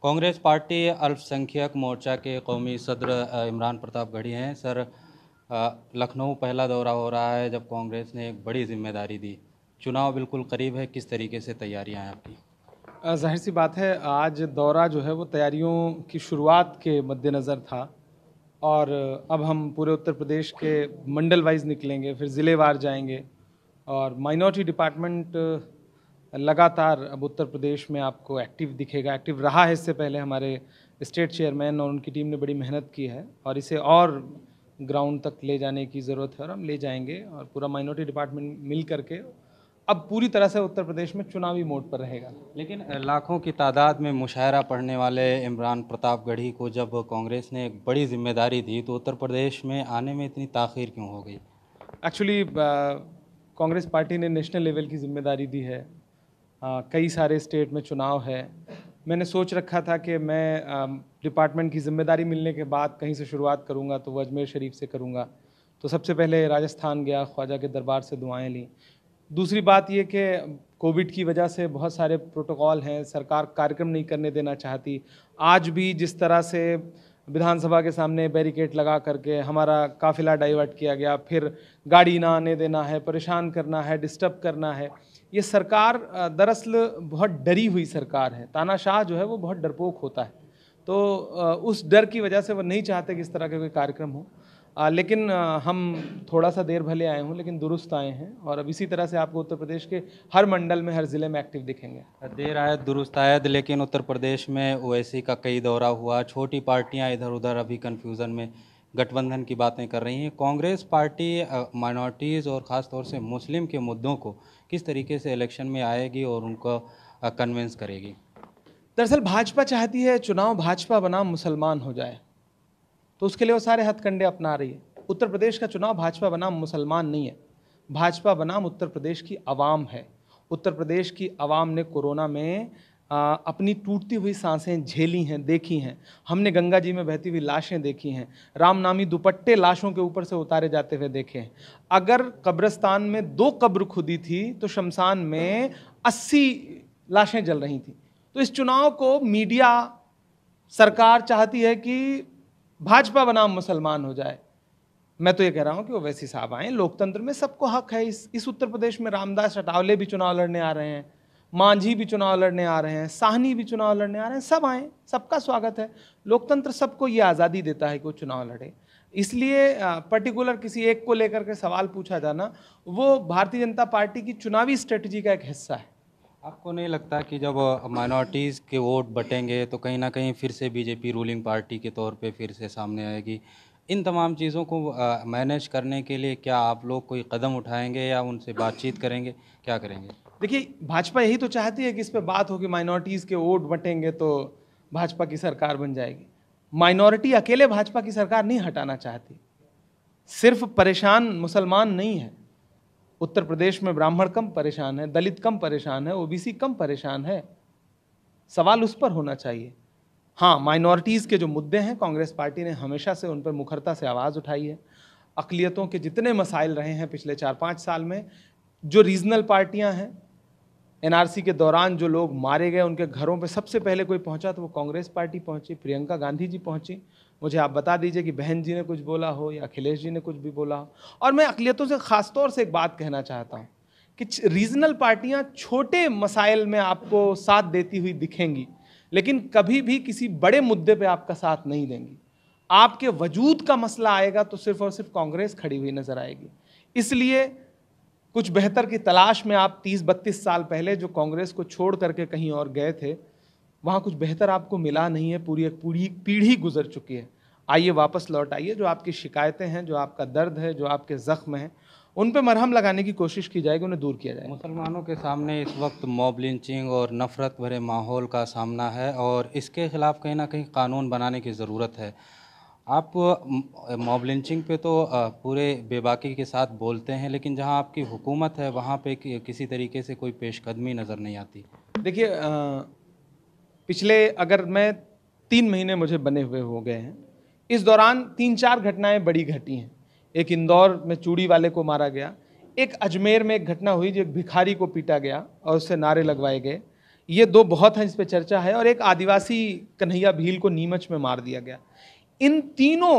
Congress party अल्पसंख्यक मोर्चा के कौमी सदर इमरान प्रताप गढ़ी हैं। सर, लखनऊ पहला दौरा हो रहा है जब कांग्रेस ने एक बड़ी जिम्मेदारी दी। चुनाव बिल्कुल करीब है, किस तरीके से तैयारियां हैं आपकी? ज़ाहिर सी बात है, आज दौरा जो है वो तैयारियों की शुरुआत के मद्देनज़र था। और अब हम पूरे उत्तर प्रदेश के मंडल वाइज निकलेंगे, फिर ज़िलेवार जाएंगे। और माइनॉरिटी डिपार्टमेंट लगातार अब उत्तर प्रदेश में आपको एक्टिव दिखेगा, एक्टिव रहा है। इससे पहले हमारे स्टेट चेयरमैन और उनकी टीम ने बड़ी मेहनत की है और इसे और ग्राउंड तक ले जाने की ज़रूरत है और हम ले जाएंगे। और पूरा माइनॉरिटी डिपार्टमेंट मिल करके अब पूरी तरह से उत्तर प्रदेश में चुनावी मोड पर रहेगा। लेकिन लाखों की तादाद में मुशायरा पढ़ने वाले इमरान प्रताप गढ़ी को जब कांग्रेस ने एक बड़ी जिम्मेदारी दी तो उत्तर प्रदेश में आने में इतनी ताख़ीर क्यों हो गई? एक्चुअली कांग्रेस पार्टी ने नेशनल लेवल की जिम्मेदारी दी है। कई सारे स्टेट में चुनाव है। मैंने सोच रखा था कि मैं डिपार्टमेंट की जिम्मेदारी मिलने के बाद कहीं से शुरुआत करूंगा, तो वो अजमेर शरीफ से करूंगा। तो सबसे पहले राजस्थान गया, ख्वाजा के दरबार से दुआएं ली। दूसरी बात ये कि कोविड की वजह से बहुत सारे प्रोटोकॉल हैं, सरकार कार्यक्रम नहीं करने देना चाहती। आज भी जिस तरह से विधानसभा के सामने बैरिकेड लगा करके हमारा काफिला डाइवर्ट किया गया, फिर गाड़ी ना आने देना है, परेशान करना है, डिस्टर्ब करना है। ये सरकार दरअसल बहुत डरी हुई सरकार है। तानाशाह जो है वो बहुत डरपोक होता है, तो उस डर की वजह से वो नहीं चाहते कि इस तरह के कोई कार्यक्रम हो। लेकिन हम थोड़ा सा देर भले आए हों लेकिन दुरुस्त आए हैं और अब इसी तरह से आपको उत्तर प्रदेश के हर मंडल में, हर ज़िले में एक्टिव दिखेंगे। देर आयत दुरुस्त आयत, लेकिन उत्तर प्रदेश में ओवैसी का कई दौरा हुआ। छोटी पार्टियां इधर उधर अभी कन्फ्यूज़न में गठबंधन की बातें कर रही हैं। कांग्रेस पार्टी माइनॉरिटीज़ और ख़ास तौर से मुस्लिम के मुद्दों को किस तरीके से इलेक्शन में आएगी और उनको कन्विंस करेगी? दरअसल भाजपा चाहती है चुनाव भाजपा बनाम मुसलमान हो जाए, तो उसके लिए वो सारे हथकंडे अपना रही है। उत्तर प्रदेश का चुनाव भाजपा बनाम मुसलमान नहीं है, भाजपा बनाम उत्तर प्रदेश की आवाम है। उत्तर प्रदेश की आवाम ने कोरोना में अपनी टूटती हुई सांसें झेली हैं, देखी हैं। हमने गंगा जी में बहती हुई लाशें देखी हैं, रामनामी दुपट्टे लाशों के ऊपर से उतारे जाते हुए देखे हैं। अगर कब्रिस्तान में 2 कब्र खुदी थी तो शमशान में 80 लाशें जल रही थी। तो इस चुनाव को मीडिया, सरकार चाहती है कि भाजपा बनाम मुसलमान हो जाए। मैं तो ये कह रहा हूं कि ओवैसी साहब आए, लोकतंत्र में सबको हक है। इस उत्तर प्रदेश में रामदास अठावले भी चुनाव लड़ने आ रहे हैं, मांझी भी चुनाव लड़ने आ रहे हैं, साहनी भी चुनाव लड़ने आ रहे हैं। सब आए, सबका स्वागत है। लोकतंत्र सबको ये आज़ादी देता है कि वो चुनाव लड़े। इसलिए पर्टिकुलर किसी एक को लेकर के सवाल पूछा जाना वो भारतीय जनता पार्टी की चुनावी स्ट्रेटजी का एक हिस्सा है। आपको नहीं लगता कि जब माइनॉरिटीज़ के वोट बटेंगे तो कहीं ना कहीं फिर से बीजेपी रूलिंग पार्टी के तौर पे फिर से सामने आएगी? इन तमाम चीज़ों को मैनेज करने के लिए क्या आप लोग कोई कदम उठाएंगे या उनसे बातचीत करेंगे, क्या करेंगे? देखिए, भाजपा यही तो चाहती है कि इस पे बात हो कि माइनॉरिटीज़ के वोट बटेंगे तो भाजपा की सरकार बन जाएगी। माइनॉरिटी अकेले भाजपा की सरकार नहीं हटाना चाहती। सिर्फ परेशान मुसलमान नहीं है, उत्तर प्रदेश में ब्राह्मण कम परेशान है, दलित कम परेशान है, ओबीसी कम परेशान है। सवाल उस पर होना चाहिए। हाँ, माइनॉरिटीज़ के जो मुद्दे हैं, कांग्रेस पार्टी ने हमेशा से उन पर मुखरता से आवाज़ उठाई है। अक़लियतों के जितने मसाइल रहे हैं पिछले 4-5 साल में, जो रीजनल पार्टियां हैं, एनआरसी के दौरान जो लोग मारे गए उनके घरों पे सबसे पहले कोई पहुंचा तो वो कांग्रेस पार्टी पहुंची, प्रियंका गांधी जी पहुंची। मुझे आप बता दीजिए कि बहन जी ने कुछ बोला हो या अखिलेश जी ने कुछ भी बोला हो। और मैं अक़लियतों से ख़ास तौर से एक बात कहना चाहता हूँ कि रीजनल पार्टियां छोटे मसाइल में आपको साथ देती हुई दिखेंगी, लेकिन कभी भी किसी बड़े मुद्दे पर आपका साथ नहीं देंगी। आपके वजूद का मसला आएगा तो सिर्फ और सिर्फ कांग्रेस खड़ी हुई नजर आएगी। इसलिए कुछ बेहतर की तलाश में आप 30-32 साल पहले जो कांग्रेस को छोड़ करके कहीं और गए थे, वहाँ कुछ बेहतर आपको मिला नहीं है। पूरी एक पूरी पीढ़ी गुजर चुकी है। आइए वापस लौट आइए। जो आपकी शिकायतें हैं, जो आपका दर्द है, जो आपके ज़ख्म हैं, उन पे मरहम लगाने की कोशिश की जाएगी, उन्हें दूर किया जाएगा। मुसलमानों के सामने इस वक्त मॉब लिंचिंग और नफ़रत भरे माहौल का सामना है और इसके ख़िलाफ़ कहीं ना कहीं कानून बनाने की ज़रूरत है। आप मॉब लिंचिंग पे तो पूरे बेबाकी के साथ बोलते हैं, लेकिन जहां आपकी हुकूमत है वहां पे किसी तरीके से कोई पेशकदमी नज़र नहीं आती। देखिए, पिछले अगर मैं 3 महीने मुझे बने हुए हो गए हैं, इस दौरान 3-4 घटनाएं बड़ी घटी हैं। एक इंदौर में चूड़ी वाले को मारा गया, एक अजमेर में एक घटना हुई जो एक भिखारी को पीटा गया और उससे नारे लगवाए गए। ये दो बहुत हैं जिस पे चर्चा है, और एक आदिवासी कन्हैया भील को नीमच में मार दिया गया। इन तीनों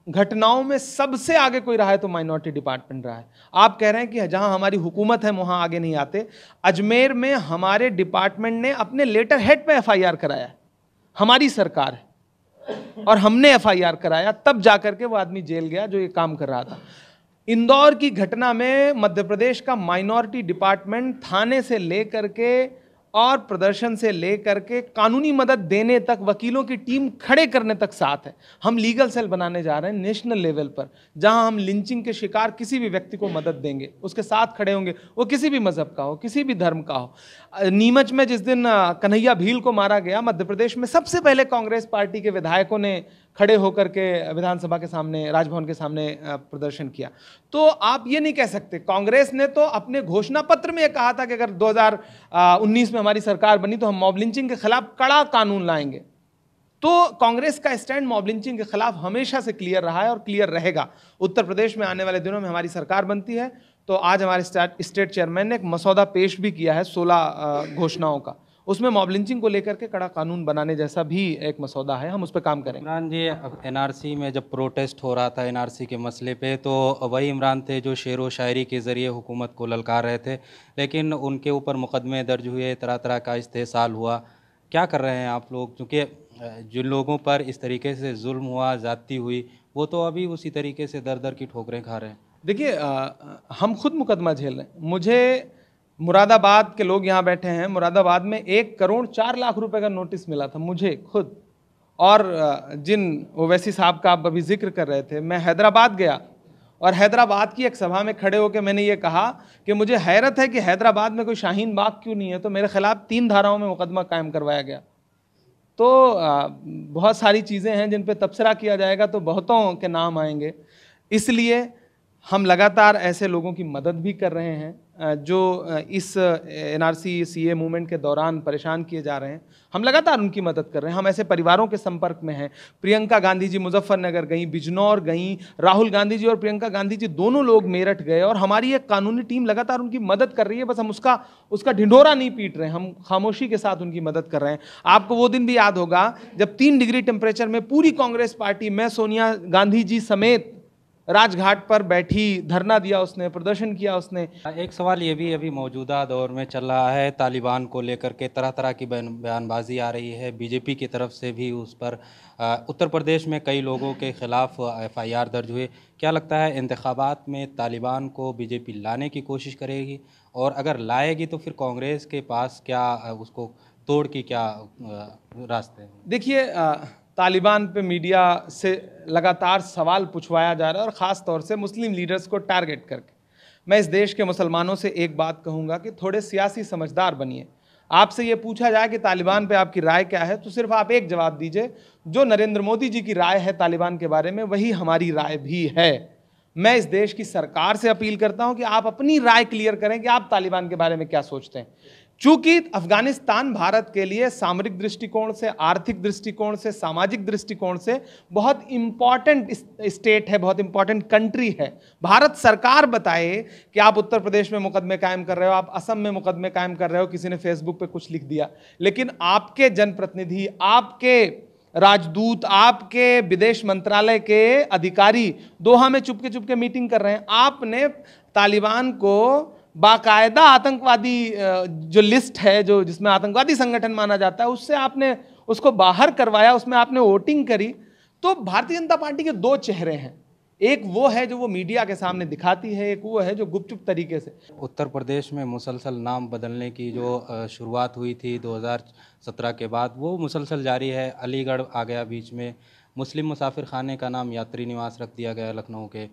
घटनाओं में सबसे आगे कोई रहा है तो माइनॉरिटी डिपार्टमेंट रहा है। आप कह रहे हैं कि जहां हमारी हुकूमत है वहां आगे नहीं आते। अजमेर में हमारे डिपार्टमेंट ने अपने लेटर हेड पे एफआईआर कराया, हमारी सरकार है, और हमने एफआईआर कराया, तब जाकर के वो आदमी जेल गया जो ये काम कर रहा था। इंदौर की घटना में मध्य प्रदेश का माइनॉरिटी डिपार्टमेंट थाने से लेकर के और प्रदर्शन से लेकर के कानूनी मदद देने तक, वकीलों की टीम खड़े करने तक साथ है। हम लीगल सेल बनाने जा रहे हैं नेशनल लेवल पर, जहां हम लिंचिंग के शिकार किसी भी व्यक्ति को मदद देंगे, उसके साथ खड़े होंगे, वो किसी भी मजहब का हो, किसी भी धर्म का हो। नीमच में जिस दिन कन्हैया भील को मारा गया, मध्य प्रदेश में सबसे पहले कांग्रेस पार्टी के विधायकों ने खड़े होकर के विधानसभा के सामने, राजभवन के सामने प्रदर्शन किया। तो आप ये नहीं कह सकते। कांग्रेस ने तो अपने घोषणा पत्र में यह कहा था कि अगर 2019 में हमारी सरकार बनी तो हम मॉब लिंचिंग के खिलाफ कड़ा कानून लाएंगे। तो कांग्रेस का स्टैंड मॉब लिंचिंग के खिलाफ हमेशा से क्लियर रहा है और क्लियर रहेगा। उत्तर प्रदेश में आने वाले दिनों में हमारी सरकार बनती है तो आज हमारे स्टेट चेयरमैन ने एक मसौदा पेश भी किया है 16 घोषणाओं का, उसमें मॉब लिंचिंग को लेकर के कड़ा कानून बनाने जैसा भी एक मसौदा है, हम उस पर काम करेंगे। इमरान जी, एनआरसी में जब प्रोटेस्ट हो रहा था एनआरसी के मसले पे, तो वही इमरान थे जो शेर व शायरी के ज़रिए हुकूमत को ललकार रहे थे, लेकिन उनके ऊपर मुकदमे दर्ज हुए, तरह तरह का इस्तेसाल हुआ। क्या कर रहे हैं आप लोग? क्योंकि जिन लोगों पर इस तरीके से जुल्म हुआ, ज़्यादती हुई, वो तो अभी उसी तरीके से दर दर की ठोकरें खा रहे हैं। देखिए, हम खुद मुकदमा झेल रहे हैं। मुझे मुरादाबाद के लोग यहाँ बैठे हैं, मुरादाबाद में 1 करोड़ 4 लाख रुपए का नोटिस मिला था मुझे खुद। और जिन ओवैसी साहब का आप अभी जिक्र कर रहे थे, मैं हैदराबाद गया और हैदराबाद की एक सभा में खड़े होकर मैंने ये कहा कि मुझे हैरत है कि हैदराबाद में कोई शाहीन बाग क्यों नहीं है। तो मेरे खिलाफ 3 धाराओं में मुकदमा कायम करवाया गया। तो बहुत सारी चीज़ें हैं जिन पे तबसरा किया जाएगा तो बहुतों के नाम आएंगे। इसलिए हम लगातार ऐसे लोगों की मदद भी कर रहे हैं जो इस एनआरसी सीए मूवमेंट के दौरान परेशान किए जा रहे हैं। हम लगातार उनकी मदद कर रहे हैं। हम ऐसे परिवारों के संपर्क में हैं। प्रियंका गांधी जी मुजफ्फरनगर गई, बिजनौर गई, राहुल गांधी जी और प्रियंका गांधी जी दोनों लोग मेरठ गए, और हमारी एक कानूनी टीम लगातार उनकी मदद कर रही है। बस हम उसका ढिंढोरा नहीं पीट रहे हैं, हम खामोशी के साथ उनकी मदद कर रहे हैं। आपको वो दिन भी याद होगा जब 3 डिग्री टेम्परेचर में पूरी कांग्रेस पार्टी, मैं सोनिया गांधी जी समेत, राजघाट पर बैठी, धरना दिया उसने, प्रदर्शन किया उसने। एक सवाल ये भी अभी मौजूदा दौर में चल रहा है, तालिबान को लेकर के तरह तरह की बयानबाजी आ रही है, बीजेपी की तरफ से भी उस पर उत्तर प्रदेश में कई लोगों के खिलाफ एफआईआर दर्ज हुए। क्या लगता है इंतखाबात में तालिबान को बीजेपी लाने की कोशिश करेगी, और अगर लाएगी तो फिर कांग्रेस के पास क्या उसको तोड़ की क्या रास्ते हैं? देखिए, तालिबान पे मीडिया से लगातार सवाल पूछवाया जा रहा है, और ख़ास तौर से मुस्लिम लीडर्स को टारगेट करके। मैं इस देश के मुसलमानों से एक बात कहूँगा कि थोड़े सियासी समझदार बनिए। आपसे ये पूछा जाए कि तालिबान पे आपकी राय क्या है, तो सिर्फ आप एक जवाब दीजिए, जो नरेंद्र मोदी जी की राय है तालिबान के बारे में वही हमारी राय भी है। मैं इस देश की सरकार से अपील करता हूं कि आप अपनी राय क्लियर करें कि आप तालिबान के बारे में क्या सोचते हैं। चूंकि अफगानिस्तान भारत के लिए सामरिक दृष्टिकोण से, आर्थिक दृष्टिकोण से, सामाजिक दृष्टिकोण से बहुत इंपॉर्टेंट स्टेट है, बहुत इंपॉर्टेंट कंट्री है। भारत सरकार बताए कि आप उत्तर प्रदेश में मुकदमे कायम कर रहे हो, आप असम में मुकदमे कायम कर रहे हो, किसी ने फेसबुक पे कुछ लिख दिया, लेकिन आपके जनप्रतिनिधि, आपके राजदूत, आपके विदेश मंत्रालय के अधिकारी दोहा में चुपके चुपके मीटिंग कर रहे हैं। आपने तालिबान को बाकायदा आतंकवादी जो लिस्ट है, जो जिसमें आतंकवादी संगठन माना जाता है, उससे आपने उसको बाहर करवाया, उसमें आपने वोटिंग करी। तो भारतीय जनता पार्टी के 2 चेहरे हैं, एक वो है जो वो मीडिया के सामने दिखाती है, एक वो है जो गुपचुप तरीके से। उत्तर प्रदेश में मुसलसल नाम बदलने की जो शुरुआत हुई थी 2017 के बाद, वो मुसलसल जारी है। अलीगढ़ आ गया बीच में, मुस्लिम मुसाफिर खाने का नाम यात्री निवास रख दिया गया लखनऊ के,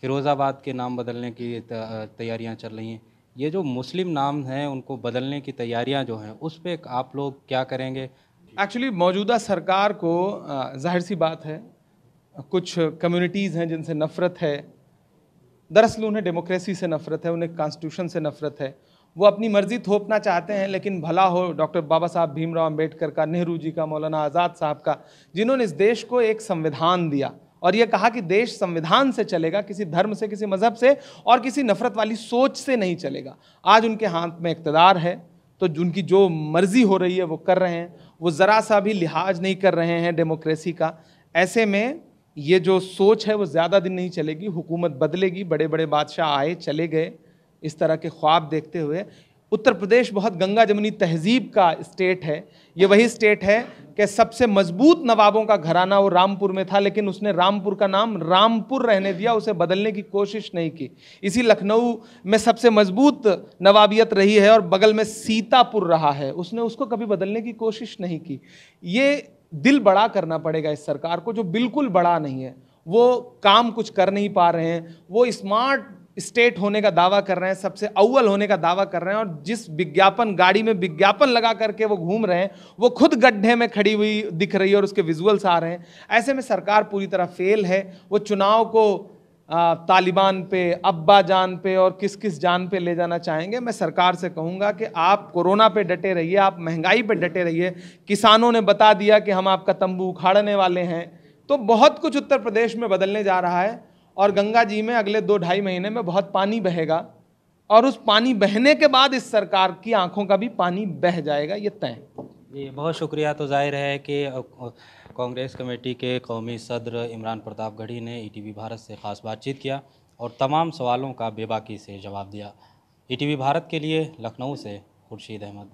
फिरोज़ाबाद के नाम बदलने की तैयारियां चल रही हैं। ये जो मुस्लिम नाम हैं उनको बदलने की तैयारियां जो हैं, उस पर आप लोग क्या करेंगे? एक्चुअली मौजूदा सरकार को जाहिर सी बात है कुछ कम्युनिटीज़ हैं जिनसे नफ़रत है। दरअसल उन्हें डेमोक्रेसी से नफ़रत है, उन्हें कॉन्स्टिट्यूशन से नफ़रत है। वो अपनी मर्जी थोपना चाहते हैं, लेकिन भला हो डॉक्टर बाबा साहब भीमराव अम्बेडकर का, नेहरू जी का, मौलाना आज़ाद साहब का, जिन्होंने इस देश को एक संविधान दिया और ये कहा कि देश संविधान से चलेगा, किसी धर्म से, किसी मज़हब से और किसी नफ़रत वाली सोच से नहीं चलेगा। आज उनके हाथ में इक़्तिदार है, तो उनकी जो मर्जी हो रही है वो कर रहे हैं, वो ज़रा सा भी लिहाज नहीं कर रहे हैं डेमोक्रेसी का। ऐसे में ये जो सोच है वो ज़्यादा दिन नहीं चलेगी, हुकूमत बदलेगी, बड़े बड़े बादशाह आए चले गए, इस तरह के ख्वाब देखते हुए। उत्तर प्रदेश बहुत गंगा जमुनी तहजीब का स्टेट है। ये वही स्टेट है कि सबसे मजबूत नवाबों का घराना वो रामपुर में था, लेकिन उसने रामपुर का नाम रामपुर रहने दिया, उसे बदलने की कोशिश नहीं की। इसी लखनऊ में सबसे मजबूत नवाबियत रही है और बगल में सीतापुर रहा है, उसने उसको कभी बदलने की कोशिश नहीं की। ये दिल बड़ा करना पड़ेगा इस सरकार को, जो बिल्कुल बड़ा नहीं है। वो काम कुछ कर नहीं पा रहे हैं, वो स्मार्ट स्टेट होने का दावा कर रहे हैं, सबसे अव्वल होने का दावा कर रहे हैं, और जिस विज्ञापन गाड़ी में विज्ञापन लगा करके वो घूम रहे हैं वो खुद गड्ढे में खड़ी हुई दिख रही है और उसके विजुअल्स आ रहे हैं। ऐसे में सरकार पूरी तरह फेल है। वो चुनाव को तालिबान पे, अब्बा जान पे और किस किस जान पे ले जाना चाहेंगे। मैं सरकार से कहूँगा कि आप कोरोना पे डटे रहिए, आप महंगाई पे डटे रहिए। किसानों ने बता दिया कि हम आपका तंबू उखाड़ने वाले हैं, तो बहुत कुछ उत्तर प्रदेश में बदलने जा रहा है। और गंगा जी में अगले 2-2.5 महीने में बहुत पानी बहेगा, और उस पानी बहने के बाद इस सरकार की आंखों का भी पानी बह जाएगा, ये तय। जी बहुत शुक्रिया। तो जाहिर है कि कांग्रेस कमेटी के कौमी सदर इमरान प्रतापगढ़ी ने ईटीवी भारत से ख़ास बातचीत किया और तमाम सवालों का बेबाकी से जवाब दिया। ईटीवी भारत के लिए लखनऊ से खुर्शीद अहमद।